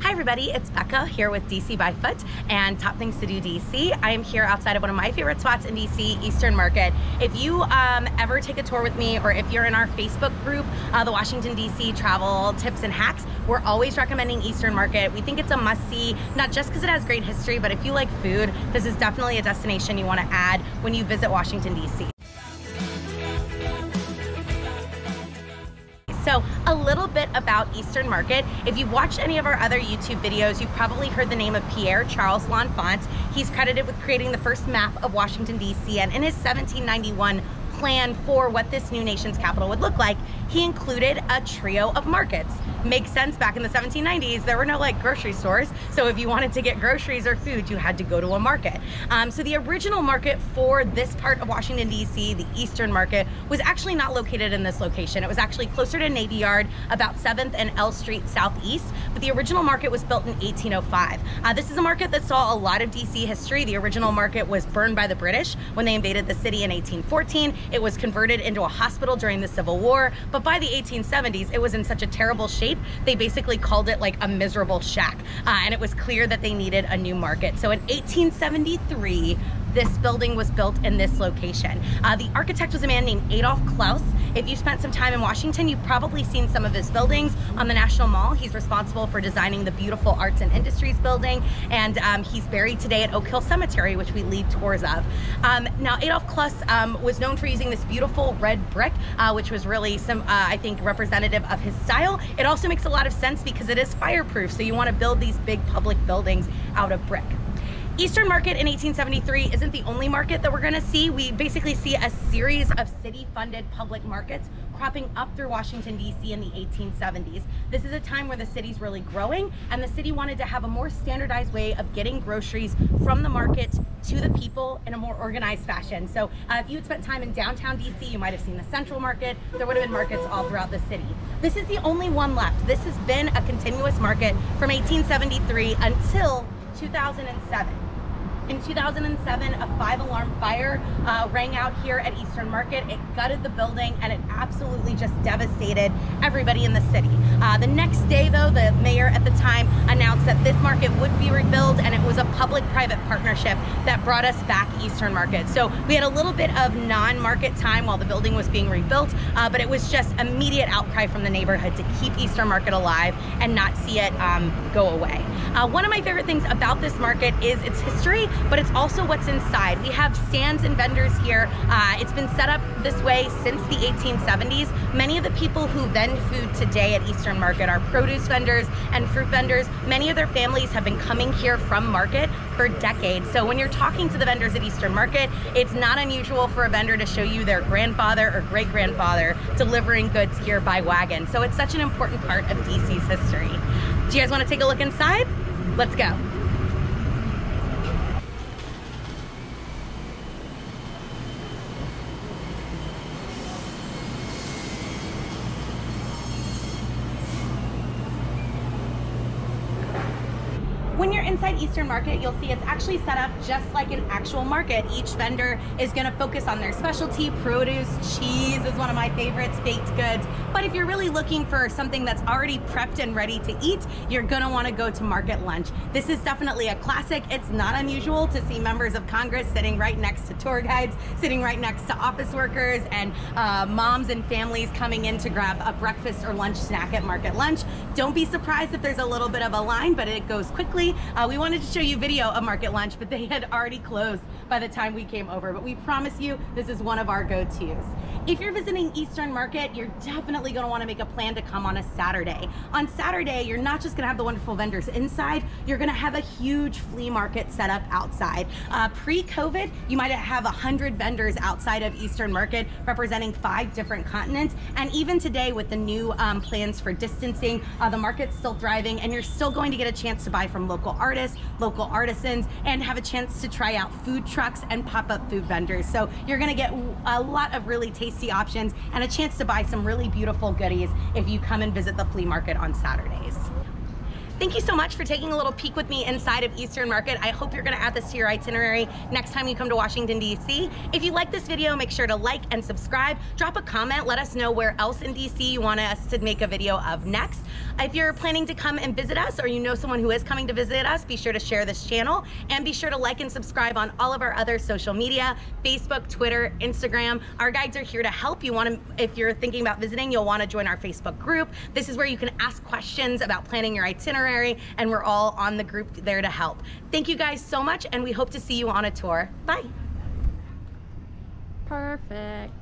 Hi everybody, it's Becca here with DC by Foot and Top Things to Do DC. I am here outside of one of my favorite spots in DC, Eastern Market. If you ever take a tour with me, or if you're in our Facebook group, the Washington DC Travel Tips and Hacks, we're always recommending Eastern Market. We think it's a must-see, not just because it has great history, but if you like food, this is definitely a destination you want to add when you visit Washington DC. So a little bit about Eastern Market. If you've watched any of our other YouTube videos, you've probably heard the name of Pierre Charles L'Enfant. He's credited with creating the first map of Washington, DC, and in his 1791 plan for what this new nation's capital would look like, he included a trio of markets. Makes sense, back in the 1790s, there were no grocery stores, so if you wanted to get groceries or food, you had to go to a market. So the original market for this part of Washington, DC, the Eastern Market, was actually not located in this location. It was actually closer to Navy Yard, about 7th and L Street Southeast, but the original market was built in 1805. This is a market that saw a lot of DC history. The original market was burned by the British when they invaded the city in 1814. It was converted into a hospital during the Civil War, but by the 1870s, it was in such a terrible shape, they basically called it like a miserable shack, and it was clear that they needed a new market. So in 1873, this building was built in this location. The architect was a man named Adolf Klaus. If you spent some time in Washington, you've probably seen some of his buildings on the National Mall. He's responsible for designing the beautiful Arts and Industries building, and he's buried today at Oak Hill Cemetery, which we lead tours of. Now, Adolf Klaus was known for using this beautiful red brick, which was really I think, representative of his style. It also makes a lot of sense because it is fireproof, so you want to build these big public buildings out of brick. Eastern Market in 1873 isn't the only market that we're going to see. We basically see a series of city-funded public markets cropping up through Washington, D.C. in the 1870s. This is a time where the city's really growing, and the city wanted to have a more standardized way of getting groceries from the market to the people in a more organized fashion. So if you had spent time in downtown D.C., you might have seen the Central Market. There would have been markets all throughout the city. This is the only one left. This has been a continuous market from 1873 until 2007. In 2007, a 5-alarm fire rang out here at Eastern Market. It gutted the building, and it absolutely just devastated everybody in the city. The next day, though, the mayor at the time announced that this market would be rebuilt, and it was a public-private partnership that brought us back Eastern Market. So we had a little bit of non-market time while the building was being rebuilt, but it was just immediate outcry from the neighborhood to keep Eastern Market alive and not see it go away. One of my favorite things about this market is its history, but it's also what's inside. We have stands and vendors here. It's been set up this way since the 1870s. Many of the people who vend food today at Eastern Market are produce vendors and fruit vendors. Many of their families have been coming here from market for decades. So when you're talking to the vendors at Eastern Market, it's not unusual for a vendor to show you their grandfather or great-grandfather delivering goods here by wagon. So it's such an important part of DC's history. Do you guys want to take a look inside? Let's go. When you're inside Eastern Market, you'll see it's actually set up just like an actual market. Each vendor is going to focus on their specialty. Produce, cheese is one of my favorites, baked goods. But if you're really looking for something that's already prepped and ready to eat, you're going to want to go to Market Lunch. This is definitely a classic. It's not unusual to see members of Congress sitting right next to tour guides, sitting right next to office workers, and moms and families coming in to grab a breakfast or lunch snack at Market Lunch. Don't be surprised if there's a little bit of a line, but it goes quickly. We wanted to show you video of Market Lunch, but they had already closed by the time we came over. But we promise you, this is one of our go-tos. If you're visiting Eastern Market, you're definitely going to want to make a plan to come on a Saturday. On Saturday, you're not just going to have the wonderful vendors inside, you're going to have a huge flea market set up outside. Pre-COVID, you might have 100 vendors outside of Eastern Market representing 5 different continents. And even today, with the new plans for distancing, the market's still thriving, and you're still going to get a chance to buy from local artists, local artisans, and have a chance to try out food trucks and pop-up food vendors. So you're going to get a lot of really tasty options and a chance to buy some really beautiful goodies if you come and visit the flea market on Saturdays. Thank you so much for taking a little peek with me inside of Eastern Market. I hope you're gonna add this to your itinerary next time you come to Washington, D.C. If you like this video, make sure to like and subscribe. Drop a comment, let us know where else in D.C. you want us to make a video of next. If you're planning to come and visit us, or you know someone who is coming to visit us, be sure to share this channel, and be sure to like and subscribe on all of our other social media, Facebook, Twitter, Instagram. Our guides are here to help you. If you're thinking about visiting, you'll want to join our Facebook group. This is where you can ask questions about planning your itinerary, and we're all on the group there to help. Thank you guys so much, and we hope to see you on a tour. Bye. Perfect.